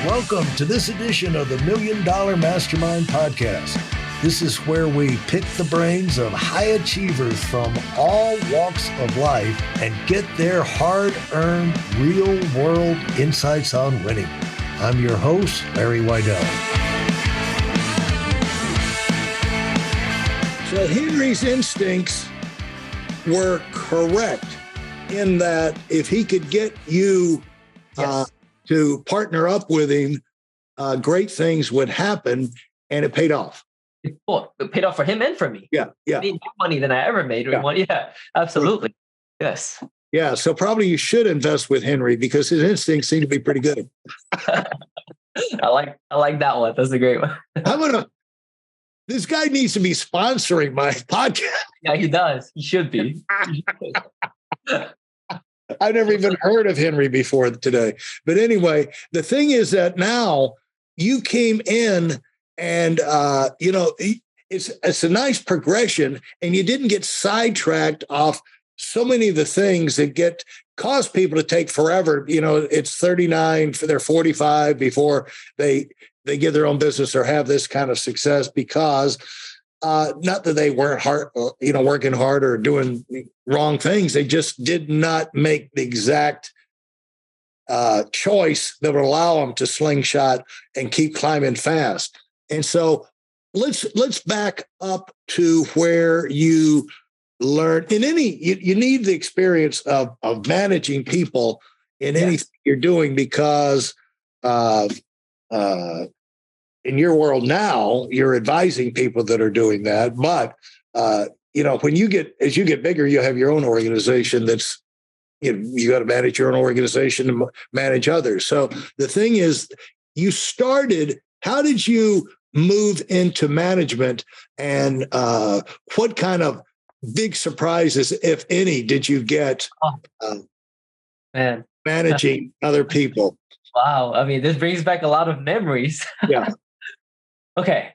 Welcome to this edition of the Million Dollar Mastermind podcast. This is where we pick the brains of high achievers from all walks of life and get their hard-earned, real-world insights on winning. I'm your host, Larry Weidel. So Henry's instincts were correct in that if he could get you to partner up with him, great things would happen, and it paid off. Well, it paid off for him and for me. Yeah. I made more money than I ever made. Yeah, absolutely. Yes. Yeah. So probably you should invest with Henry because his instincts seem to be pretty good. I like that one. That's a great one. This guy needs to be sponsoring my podcast. Yeah, he does. He should be. I've never even heard of Henry before today. But anyway, the thing is that now you came in and, it's a nice progression, and you didn't get sidetracked off so many of the things that cause people to take forever. You know, it's 39 for their 45 before they get their own business or have this kind of success because not that they weren't working hard or doing wrong things. They just did not make the exact choice that would allow them to slingshot and keep climbing fast. And so let's back up to where you learned you need the experience of managing people in anything you're doing because in your world now, you're advising people that are doing that. But, as you get bigger, you have your own organization that's, you got to manage your own organization and manage others. So the thing is, how did you move into management, and what kind of big surprises, if any, did you get managing other people? Wow. I mean, this brings back a lot of memories. Yeah. Okay.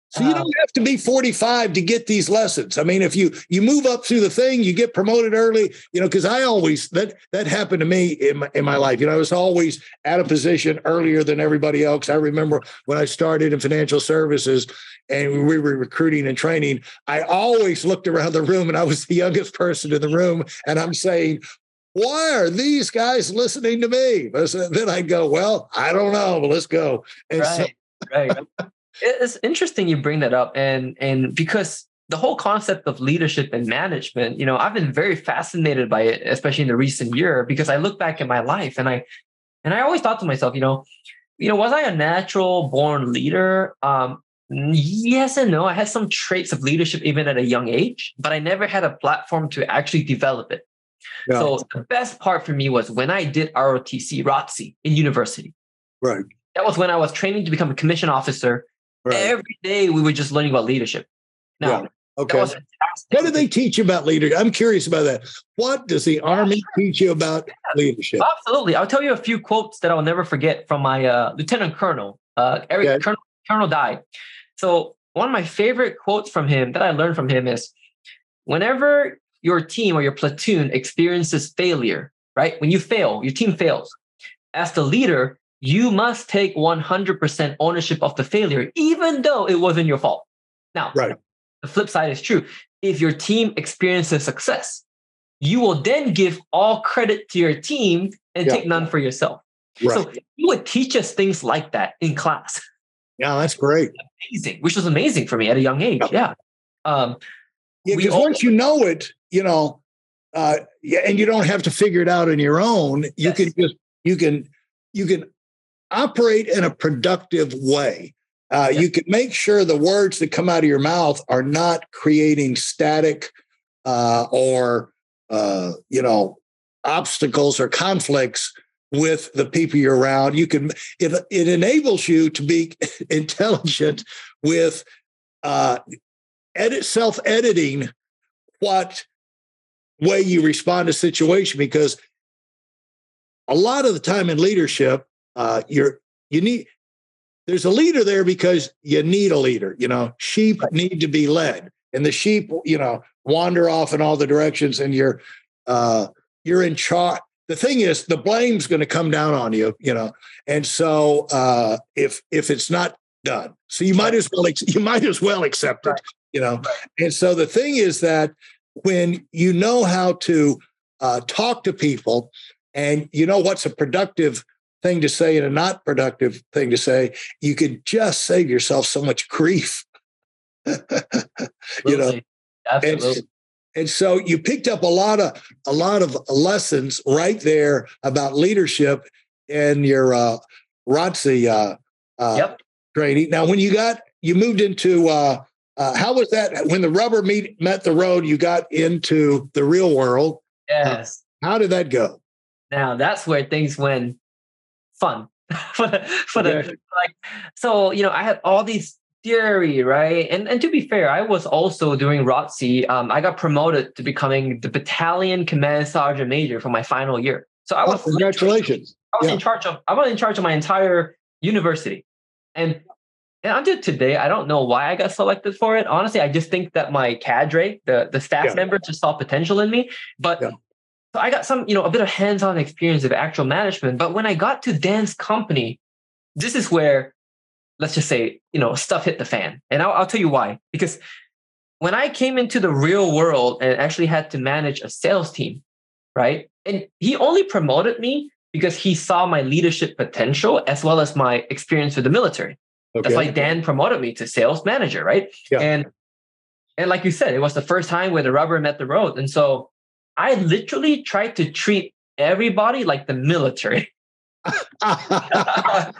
So you don't have to be 45 to get these lessons. I mean, if you move up through the thing, you get promoted early, because I always, that happened to me in my life. I was always at a position earlier than everybody else. I remember when I started in financial services and we were recruiting and training, I always looked around the room and I was the youngest person in the room. And I'm saying, why are these guys listening to me? Then I'd go, well, I don't know, but let's go. And right. It's interesting you bring that up, and because the whole concept of leadership and management, I've been very fascinated by it, especially in the recent year, because I look back at my life and I always thought to myself, was I a natural born leader? Yes and no. I had some traits of leadership even at a young age, but I never had a platform to actually develop it. Yeah. So the best part for me was when I did ROTC in university. Right. That was when I was training to become a commission officer. Right. Every day we were just learning about leadership. Now, okay. That was fantastic. What do they teach you about leadership? I'm curious about that. What does the Army teach you about leadership? Absolutely. I'll tell you a few quotes that I'll never forget from my Lieutenant Colonel. Colonel died. So one of my favorite quotes from him that I learned from him is, whenever your team or your platoon experiences failure, right? When you fail, your team fails. As the leader, you must take 100% ownership of the failure, even though it wasn't your fault. Now, The flip side is true. If your team experiences success, you will then give all credit to your team and take none for yourself. Right. So you would teach us things like that in class. Yeah, that's great. Amazing, which was amazing for me at a young age. Yeah. Because once you know it, and you don't have to figure it out on your own. You can operate in a productive way. You can make sure the words that come out of your mouth are not creating static or obstacles or conflicts with the people you're around. It enables you to be intelligent with self-editing what way you respond to situation, because a lot of the time in leadership, there's a leader there because you need a leader. Sheep need to be led, and the sheep, wander off in all the directions, and you're in charge. the thing is, the blame's going to come down on you, and so if it's not done, so you might as well accept it, Right. And so the thing is that when you know how to talk to people, and you know what's a productive thing to say and a not productive thing to say, you could just save yourself so much grief. Absolutely. Absolutely. And so you picked up a lot of lessons right there about leadership in your ROTC training. Now, when you moved into how was that when the rubber met the road? You got into the real world. Yes. How did that go? Now that's where things went fun. So I had all these theory, right? And to be fair, I was also doing ROTC. I got promoted to becoming the battalion command sergeant major for my final year. So I was congratulations. I was in charge of my entire university. And until today, I don't know why I got selected for it. Honestly, I just think that my cadre, the staff members, just saw potential in me. But so I got some, a bit of hands-on experience of actual management. But when I got to Dan's company, this is where, let's just say, stuff hit the fan. And I'll tell you why. Because when I came into the real world and actually had to manage a sales team, right? And he only promoted me because he saw my leadership potential as well as my experience with the military. Okay. That's why Dan promoted me to sales manager, right? Yeah. And like you said, it was the first time where the rubber met the road. And so I literally tried to treat everybody like the military. That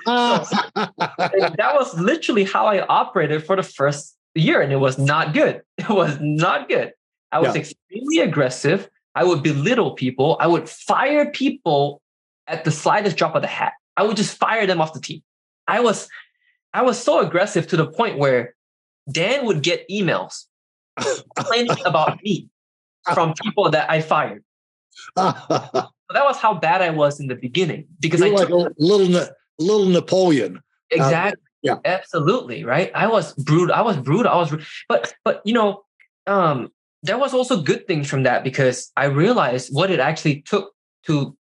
was literally how I operated for the first year, and it was not good. It was not good. I was extremely aggressive. I would belittle people. I would fire people at the slightest drop of the hat. I would just fire them off the team. I was so aggressive to the point where Dan would get emails complaining about me from people that I fired. So that was how bad I was in the beginning, because You're like a little Napoleon. Exactly. Absolutely. Right. I was brutal. But there was also good things from that, because I realized what it actually took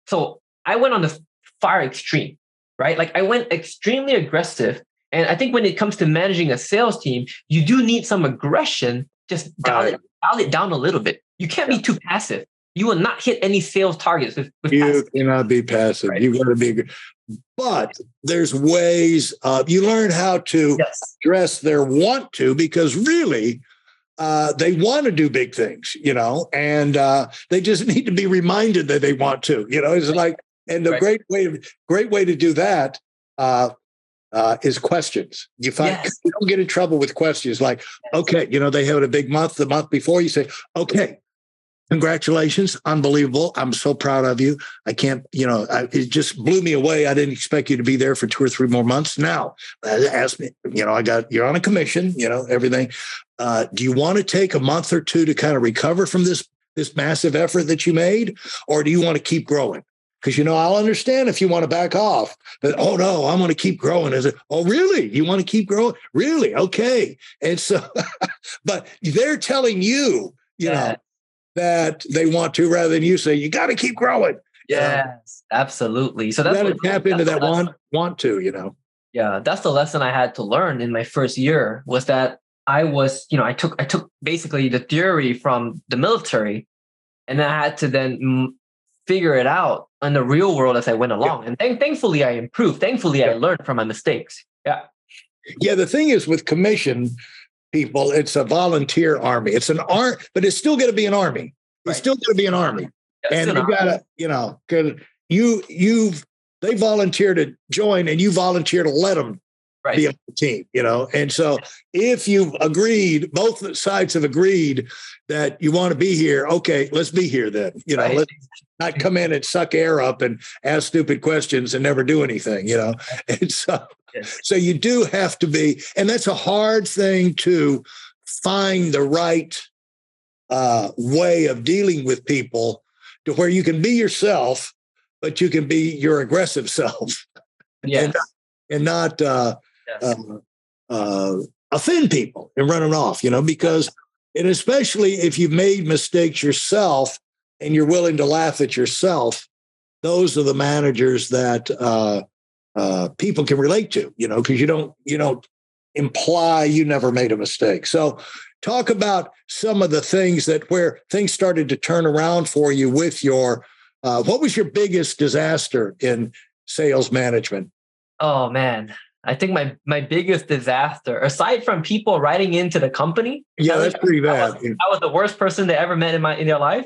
so I went on the far extreme, right? Like I went extremely aggressive. And I think when it comes to managing a sales team, you do need some aggression. Just dial it down a little bit. You can't be too passive. You will not hit any sales targets with you passive. Cannot be passive. Right. You got to be. But there's ways. You learn how to address their want to, because really they want to do big things, and they just need to be reminded that they want to. It's like, and the great way to do that is questions. You find you don't get in trouble with questions like, okay, they had a big month the month before. You say, okay, congratulations, unbelievable. I'm so proud of you. I can't, it just blew me away. I didn't expect you to be there for 2 or 3 more months. Now, ask me, you're on a commission, everything. Do you want to take a month or two to kind of recover from this massive effort that you made, or do you want to keep growing? Because, I'll understand if you want to back off, but, oh, no, I'm going to keep growing. Is it? Oh, really? You want to keep growing? Really? Okay. And so, but they're telling you, that they want to, rather than you say, you got to keep growing. Yes, absolutely. So that's got to tap into that want to, Yeah, that's the lesson I had to learn in my first year, was that I was, I took basically the theory from the military, and I had to then figure it out in the real world as I went along. And thankfully I improved. Thankfully I learned from my mistakes. Yeah. Yeah. The thing is, with commission people, it's a volunteer army. It's an army, but it's still going to be an army. It's still going to be an army. And you got to, they volunteer to join, and you volunteer to let them be on the team, And so if you've agreed, both sides have agreed that you want to be here, okay, let's be here then, let's not come in and suck air up and ask stupid questions and never do anything, And so, so you do have to be, and that's a hard thing to find the right way of dealing with people, to where you can be yourself, but you can be your aggressive self, and not offend people and run it off, because, and especially if you've made mistakes yourself and you're willing to laugh at yourself, those are the managers that people can relate to, because you don't imply you never made a mistake. So talk about some of the things where things started to turn around for you with your, what was your biggest disaster in sales management? Oh man, I think my biggest disaster, aside from people writing into the company. Yeah, that's pretty bad. I was the worst person they ever met in their life.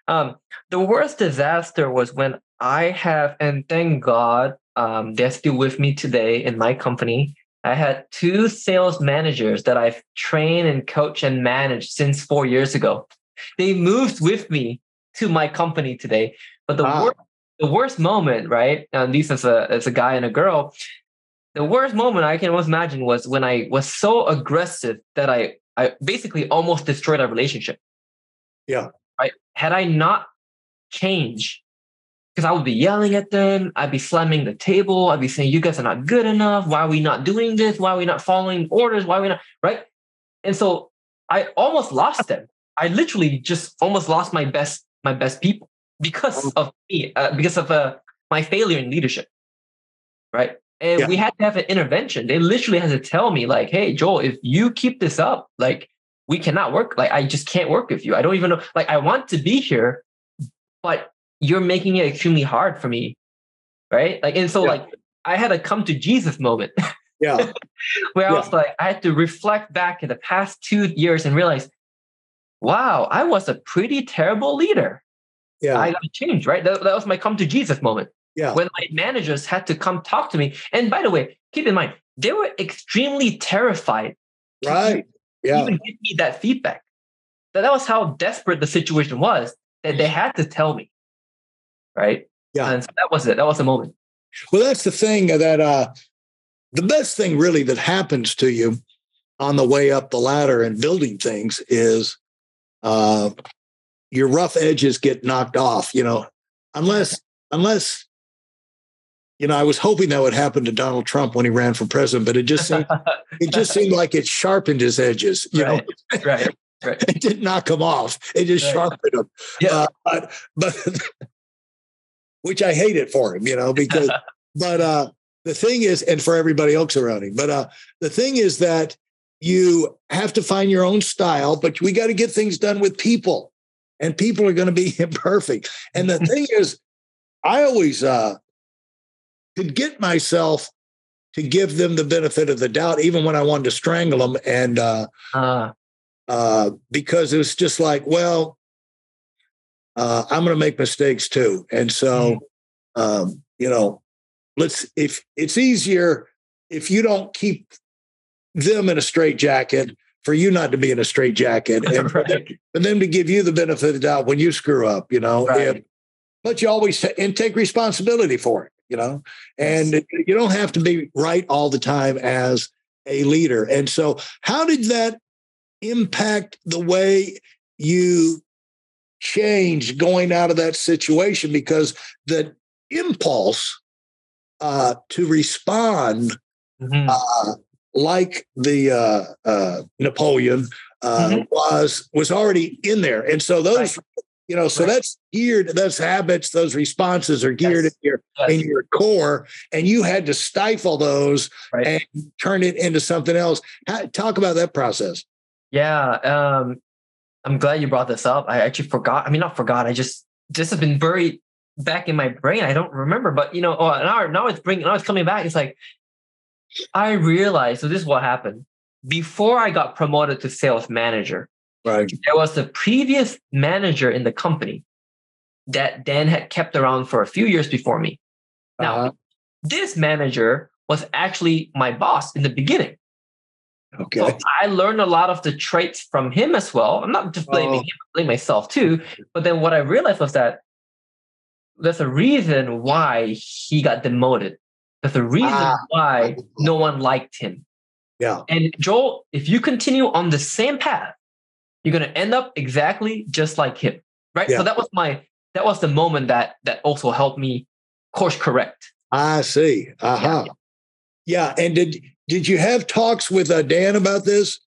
The worst disaster was when and thank God, they're still with me today in my company. I had 2 sales managers that I've trained and coached and managed since 4 years ago. They moved with me to my company today. But the worst moment, right? At least as a guy and a girl, the worst moment I can almost imagine was when I was so aggressive that I basically almost destroyed our relationship. Yeah. Right. Had I not changed, because I would be yelling at them, I'd be slamming the table, I'd be saying, "You guys are not good enough. Why are we not doing this? Why are we not following orders? Why are we not?" Right. And so I almost lost them. I literally just almost lost my best people because of me, because of my failure in leadership. Right. And we had to have an intervention. They literally had to tell me, like, "Hey, Joel, if you keep this up, like, we cannot work. Like, I just can't work with you. I don't even know. Like, I want to be here, but you're making it extremely hard for me." Right. Like, and so like I had a come to Jesus moment. Yeah. Where I was like, I had to reflect back in the past 2 years and realize, wow, I was a pretty terrible leader. Yeah. I got to change. Right. That was my come to Jesus moment. Yeah. When my managers had to come talk to me. And by the way, keep in mind, they were extremely terrified. Right. Yeah. Even give me that feedback. That was how desperate the situation was, that they had to tell me. Right. Yeah. And so that was it. That was the moment. Well, that's the thing that the best thing really that happens to you on the way up the ladder and building things is your rough edges get knocked off, unless I was hoping that would happen to Donald Trump when he ran for president, but it just seemed like it sharpened his edges, Right. It didn't knock him off. It just sharpened him. Yeah. But which I hate it for him, because, but the thing is, and for everybody else around him, but the thing is that you have to find your own style, but we got to get things done with people, and people are going to be imperfect. And the thing is, I always could get myself to give them the benefit of the doubt, even when I wanted to strangle them. And because it was just like, well, I'm going to make mistakes too. And so, if it's easier if you don't keep them in a straitjacket, for you not to be in a straitjacket, and for them to give you the benefit of the doubt when you screw up, but you always take responsibility for it, and you don't have to be right all the time as a leader. And so how did that impact the way you changed going out of that situation? Because the impulse to respond like the Napoleon was already in there. And so those, so that's geared, those habits, those responses are geared in your core, and you had to stifle those and turn it into something else. Talk about that process. Yeah. I'm glad you brought this up. I actually forgot. I mean, not forgot. This has been buried back in my brain. I don't remember, but now it's coming back. It's like, I realized, so this is what happened. Before I got promoted to sales manager, there was the previous manager in the company that Dan had kept around for a few years before me. Now, this manager was actually my boss in the beginning. Okay. So I learned a lot of the traits from him as well. I'm not just blaming him, I blame myself too. But then what I realized was that there's a reason why he got demoted. There's a reason why no one liked him. Yeah. And Joel, if you continue on the same path, you're going to end up exactly just like him. Right. Yeah. So that was the moment that also helped me course correct. I see. Yeah. And did you have talks with Dan about this?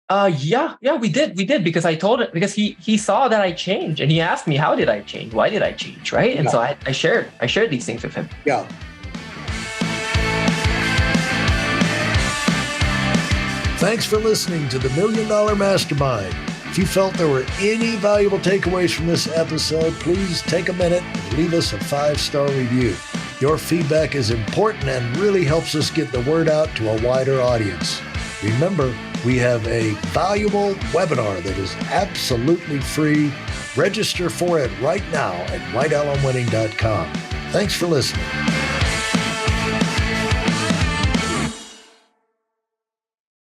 Yeah, we did because I told it because he saw that I changed and he asked me, how did I change? Why did I change? Right. And so I shared these things with him. Yeah. Thanks for listening to the Million Dollar Mastermind. If you felt there were any valuable takeaways from this episode, please take a minute and leave us a 5-star review. Your feedback is important and really helps us get the word out to a wider audience. Remember, we have a valuable webinar that is absolutely free. Register for it right now at weidelonwinning.com. Thanks for listening.